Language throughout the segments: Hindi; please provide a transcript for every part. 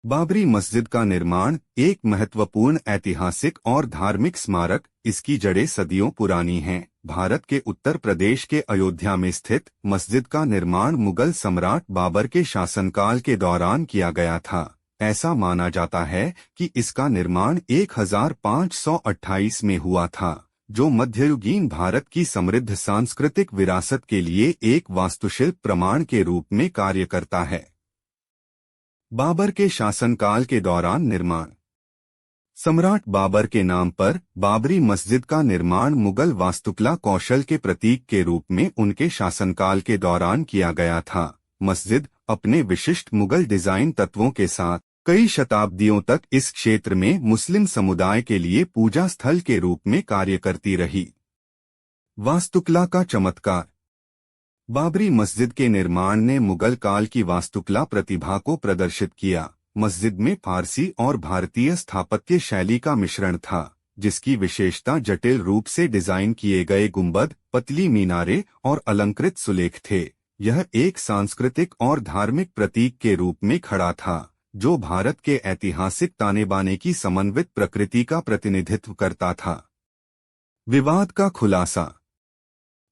बाबरी मस्जिद का निर्माण एक महत्वपूर्ण ऐतिहासिक और धार्मिक स्मारक। इसकी जड़ें सदियों पुरानी हैं। भारत के उत्तर प्रदेश के अयोध्या में स्थित मस्जिद का निर्माण मुगल सम्राट बाबर के शासनकाल के दौरान किया गया था। ऐसा माना जाता है कि इसका निर्माण 1528 में हुआ था, जो मध्ययुगीन भारत की समृद्ध सांस्कृतिक विरासत के लिए एक वास्तुशिल्प प्रमाण के रूप में कार्य करता है। बाबर के शासनकाल के दौरान निर्माण। सम्राट बाबर के नाम पर बाबरी मस्जिद का निर्माण मुगल वास्तुकला कौशल के प्रतीक के रूप में उनके शासनकाल के दौरान किया गया था। मस्जिद अपने विशिष्ट मुगल डिजाइन तत्वों के साथ कई शताब्दियों तक इस क्षेत्र में मुस्लिम समुदाय के लिए पूजा स्थल के रूप में कार्य करती रही। वास्तुकला का चमत्कार। बाबरी मस्जिद के निर्माण ने मुगल काल की वास्तुकला प्रतिभा को प्रदर्शित किया। मस्जिद में फारसी और भारतीय स्थापत्य शैली का मिश्रण था, जिसकी विशेषता जटिल रूप से डिजाइन किए गए गुंबद, पतली मीनारें और अलंकृत सुलेख थे। यह एक सांस्कृतिक और धार्मिक प्रतीक के रूप में खड़ा था, जो भारत के ऐतिहासिक ताने बाने की समन्वित प्रकृति का प्रतिनिधित्व करता था। विवाद का खुलासा।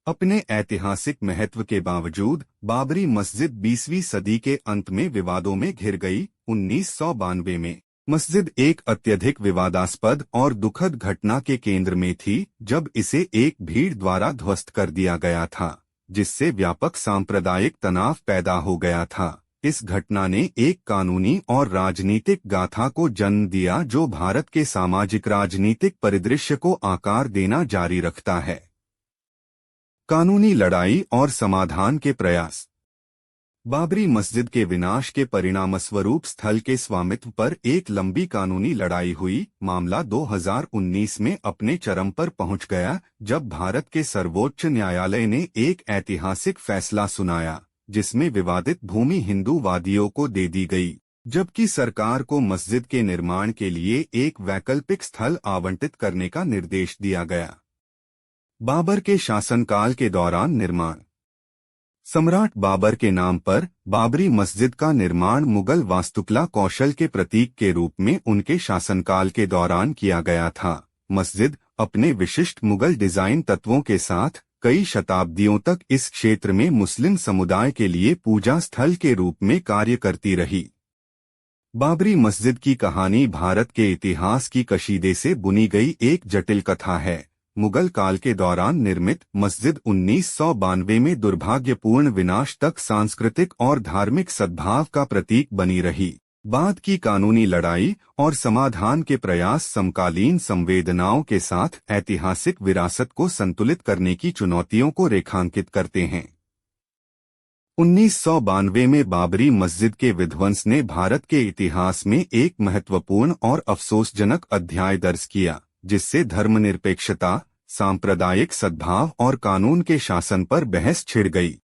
अपने ऐतिहासिक महत्व के बावजूद बाबरी मस्जिद 20वीं सदी के अंत में विवादों में घिर गई। 1992 में मस्जिद एक अत्यधिक विवादास्पद और दुखद घटना के केंद्र में थी, जब इसे एक भीड़ द्वारा ध्वस्त कर दिया गया था, जिससे व्यापक सांप्रदायिक तनाव पैदा हो गया था। इस घटना ने एक कानूनी और राजनीतिक गाथा को जन्म दिया, जो भारत के सामाजिक राजनीतिक परिदृश्य को आकार देना जारी रखता है। कानूनी लड़ाई और समाधान के प्रयास। बाबरी मस्जिद के विनाश के परिणामस्वरूप स्थल के स्वामित्व पर एक लंबी कानूनी लड़ाई हुई। मामला 2019 में अपने चरम पर पहुंच गया, जब भारत के सर्वोच्च न्यायालय ने एक ऐतिहासिक फैसला सुनाया, जिसमें विवादित भूमि हिंदूवादियों को दे दी गई, जबकि सरकार को मस्जिद के निर्माण के लिए एक वैकल्पिक स्थल आवंटित करने का निर्देश दिया गया। बाबर के शासनकाल के दौरान निर्माण। सम्राट बाबर के नाम पर बाबरी मस्जिद का निर्माण मुगल वास्तुकला कौशल के प्रतीक के रूप में उनके शासनकाल के दौरान किया गया था। मस्जिद अपने विशिष्ट मुगल डिजाइन तत्वों के साथ कई शताब्दियों तक इस क्षेत्र में मुस्लिम समुदाय के लिए पूजा स्थल के रूप में कार्य करती रही। बाबरी मस्जिद की कहानी भारत के इतिहास की कशीदे से बुनी गई एक जटिल कथा है। मुगल काल के दौरान निर्मित मस्जिद 1992 में दुर्भाग्यपूर्ण विनाश तक सांस्कृतिक और धार्मिक सद्भाव का प्रतीक बनी रही। बाद की कानूनी लड़ाई और समाधान के प्रयास समकालीन संवेदनाओं के साथ ऐतिहासिक विरासत को संतुलित करने की चुनौतियों को रेखांकित करते हैं। 1992 में बाबरी मस्जिद के विध्वंस ने भारत के इतिहास में एक महत्वपूर्ण और अफसोसजनक अध्याय दर्ज किया, जिससे धर्मनिरपेक्षता, सांप्रदायिक सद्भाव और कानून के शासन पर बहस छिड़ गई।